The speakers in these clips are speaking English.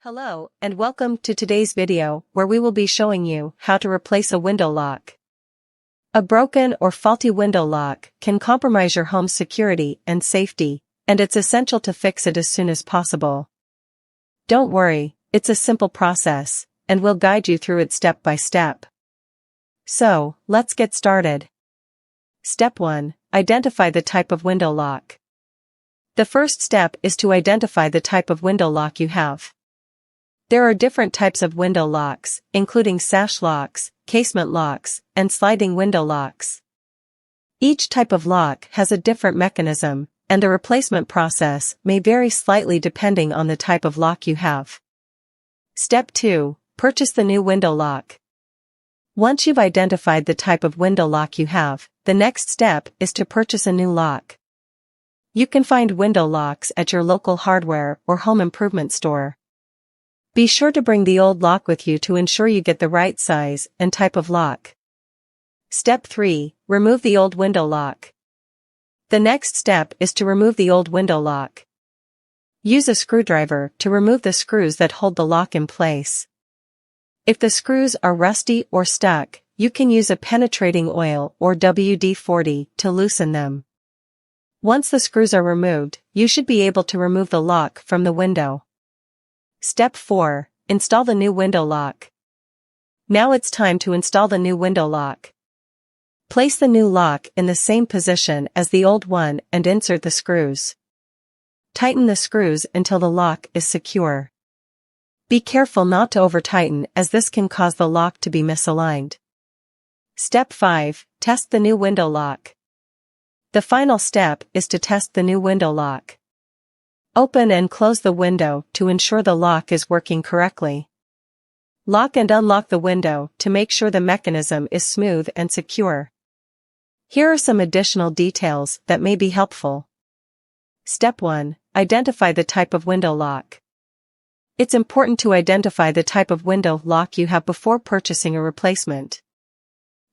Hello, and welcome to today's video where we will be showing you how to replace a window lock. A broken or faulty window lock can compromise your home's security and safety, and it's essential to fix it as soon as possible. Don't worry, it's a simple process, and we'll guide you through it step by step. So, let's get started. Step 1. Identify the type of window lock. The first step is to identify the type of window lock you have. There are different types of window locks, including sash locks, casement locks, and sliding window locks. Each type of lock has a different mechanism, and the replacement process may vary slightly depending on the type of lock you have. Step 2. Purchase the new window lock. Once you've identified the type of window lock you have, the next step is to purchase a new lock. You can find window locks at your local hardware or home improvement store. Be sure to bring the old lock with you to ensure you get the right size and type of lock. Step 3. Remove the old window lock. The next step is to remove the old window lock. Use a screwdriver to remove the screws that hold the lock in place. If the screws are rusty or stuck, you can use a penetrating oil or WD-40 to loosen them. Once the screws are removed, you should be able to remove the lock from the window. Step 4. Install the new window lock. Now it's time to install the new window lock. Place the new lock in the same position as the old one and insert the screws. Tighten the screws until the lock is secure. Be careful not to over-tighten, as this can cause the lock to be misaligned. Step 5. Test the new window lock. The final step is to test the new window lock. Open and close the window to ensure the lock is working correctly. Lock and unlock the window to make sure the mechanism is smooth and secure. Here are some additional details that may be helpful. Step 1. Identify the type of window lock. It's important to identify the type of window lock you have before purchasing a replacement.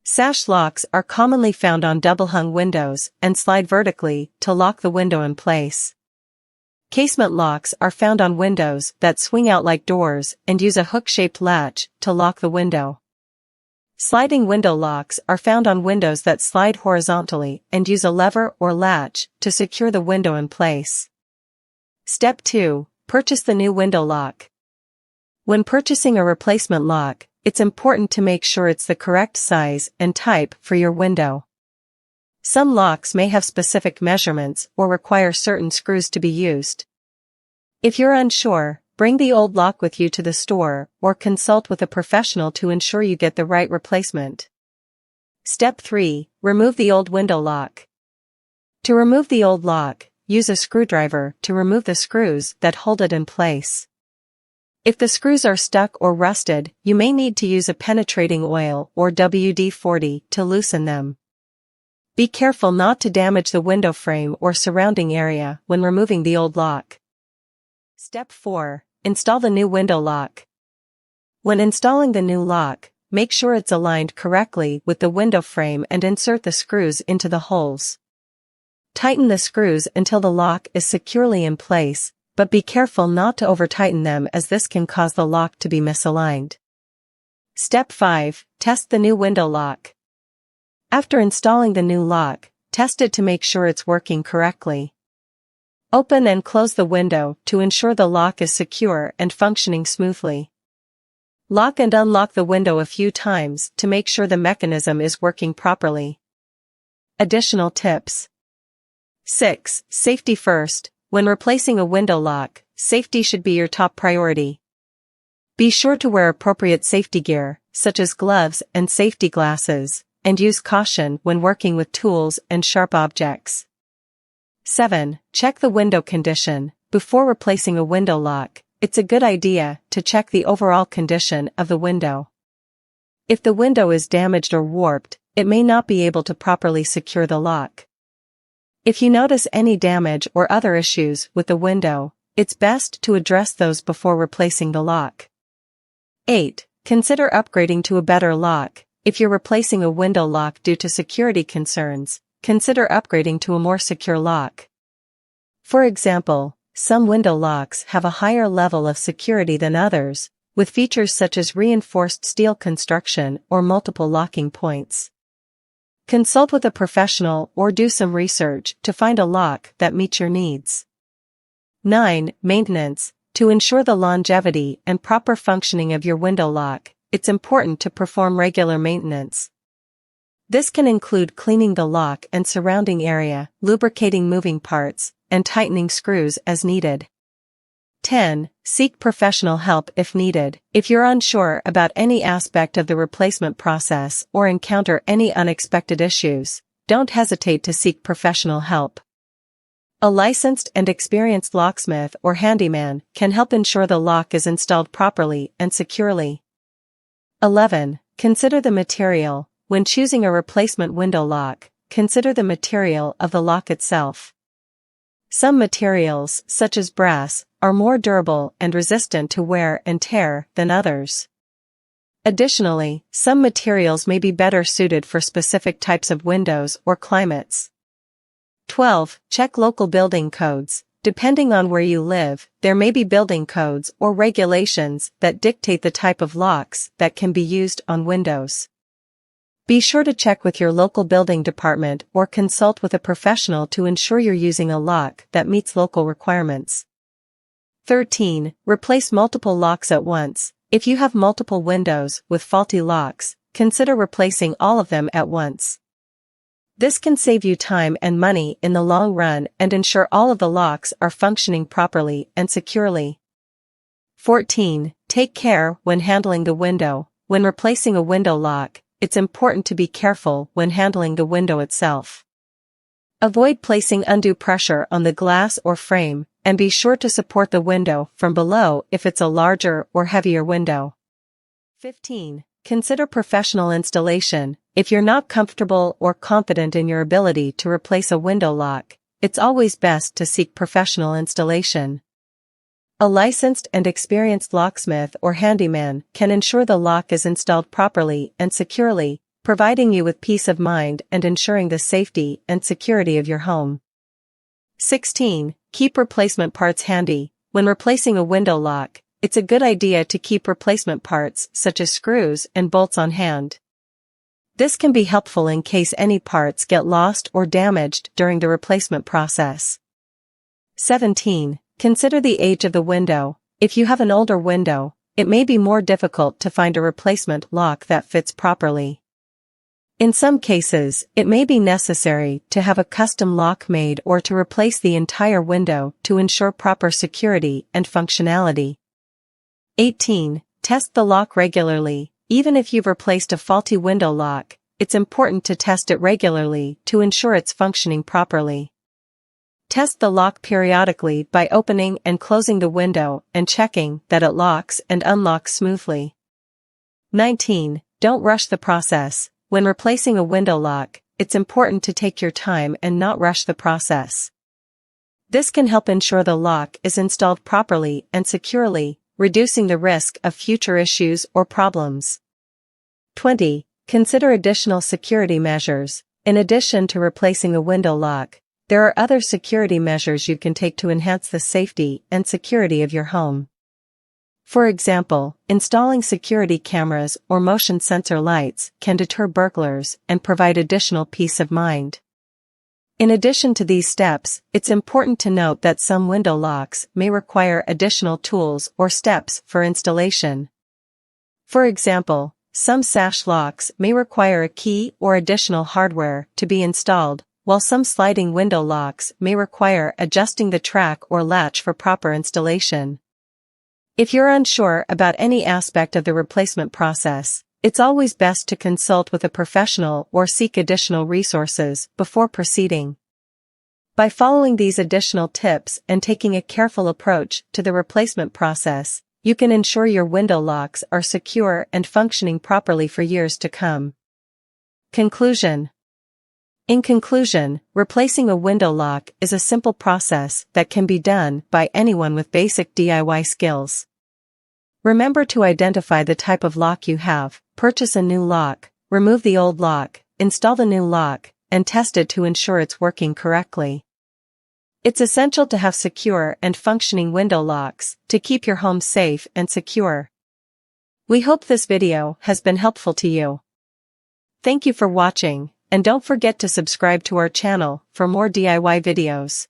Sash locks are commonly found on double-hung windows and slide vertically to lock the window in place. Casement locks are found on windows that swing out like doors and use a hook-shaped latch to lock the window. Sliding window locks are found on windows that slide horizontally and use a lever or latch to secure the window in place. Step 2. Purchase the new window lock. When purchasing a replacement lock, it's important to make sure it's the correct size and type for your window. Some locks may have specific measurements or require certain screws to be used. If you're unsure, bring the old lock with you to the store or consult with a professional to ensure you get the right replacement. Step 3. Remove the old window lock. To remove the old lock, use a screwdriver to remove the screws that hold it in place. If the screws are stuck or rusted, you may need to use a penetrating oil or WD-40 to loosen them. Be careful not to damage the window frame or surrounding area when removing the old lock. Step 4. Install the new window lock. When installing the new lock, make sure it's aligned correctly with the window frame and insert the screws into the holes. Tighten the screws until the lock is securely in place, but be careful not to over-tighten them, as this can cause the lock to be misaligned. Step 5. Test the new window lock. After installing the new lock, test it to make sure it's working correctly. Open and close the window to ensure the lock is secure and functioning smoothly. Lock and unlock the window a few times to make sure the mechanism is working properly. Additional tips. 6. Safety first. When replacing a window lock, safety should be your top priority. Be sure to wear appropriate safety gear, such as gloves and safety glasses, and use caution when working with tools and sharp objects. 7. Check the window condition. Before replacing a window lock, it's a good idea to check the overall condition of the window. If the window is damaged or warped, it may not be able to properly secure the lock. If you notice any damage or other issues with the window, it's best to address those before replacing the lock. 8. Consider upgrading to a better lock. If you're replacing a window lock due to security concerns, consider upgrading to a more secure lock. For example, some window locks have a higher level of security than others, with features such as reinforced steel construction or multiple locking points. Consult with a professional or do some research to find a lock that meets your needs. 9. Maintenance. To ensure the longevity and proper functioning of your window lock, it's important to perform regular maintenance. This can include cleaning the lock and surrounding area, lubricating moving parts, and tightening screws as needed. 10. Seek professional help if needed. If you're unsure about any aspect of the replacement process or encounter any unexpected issues, don't hesitate to seek professional help. A licensed and experienced locksmith or handyman can help ensure the lock is installed properly and securely. 11. Consider the material. When choosing a replacement window lock, consider the material of the lock itself. Some materials, such as brass, are more durable and resistant to wear and tear than others. Additionally, some materials may be better suited for specific types of windows or climates. 12. Check local building codes. Depending on where you live, there may be building codes or regulations that dictate the type of locks that can be used on windows. Be sure to check with your local building department or consult with a professional to ensure you're using a lock that meets local requirements. 13. Replace multiple locks at once. If you have multiple windows with faulty locks, consider replacing all of them at once. This can save you time and money in the long run and ensure all of the locks are functioning properly and securely. 14. Take care when handling the window. When replacing a window lock, it's important to be careful when handling the window itself. Avoid placing undue pressure on the glass or frame, and be sure to support the window from below if it's a larger or heavier window. 15. Consider professional installation. If you're not comfortable or confident in your ability to replace a window lock, it's always best to seek professional installation. A licensed and experienced locksmith or handyman can ensure the lock is installed properly and securely, providing you with peace of mind and ensuring the safety and security of your home. 16. Keep replacement parts handy. When replacing a window lock, it's a good idea to keep replacement parts such as screws and bolts on hand. This can be helpful in case any parts get lost or damaged during the replacement process. 17. Consider the age of the window. If you have an older window, it may be more difficult to find a replacement lock that fits properly. In some cases, it may be necessary to have a custom lock made or to replace the entire window to ensure proper security and functionality. 18. Test the lock regularly. Even if you've replaced a faulty window lock, it's important to test it regularly to ensure it's functioning properly. Test the lock periodically by opening and closing the window and checking that it locks and unlocks smoothly. 19. Don't rush the process. When replacing a window lock, it's important to take your time and not rush the process. This can help ensure the lock is installed properly and securely, reducing the risk of future issues or problems. 20. Consider additional security measures. In addition to replacing a window lock, there are other security measures you can take to enhance the safety and security of your home. For example, installing security cameras or motion sensor lights can deter burglars and provide additional peace of mind. In addition to these steps, it's important to note that some window locks may require additional tools or steps for installation. For example, some sash locks may require a key or additional hardware to be installed, while some sliding window locks may require adjusting the track or latch for proper installation. If you're unsure about any aspect of the replacement process, it's always best to consult with a professional or seek additional resources before proceeding. By following these additional tips and taking a careful approach to the replacement process, you can ensure your window locks are secure and functioning properly for years to come. Conclusion. In conclusion, replacing a window lock is a simple process that can be done by anyone with basic DIY skills. Remember to identify the type of lock you have, purchase a new lock, remove the old lock, install the new lock, and test it to ensure it's working correctly. It's essential to have secure and functioning window locks to keep your home safe and secure. We hope this video has been helpful to you. Thank you for watching, and don't forget to subscribe to our channel for more DIY videos.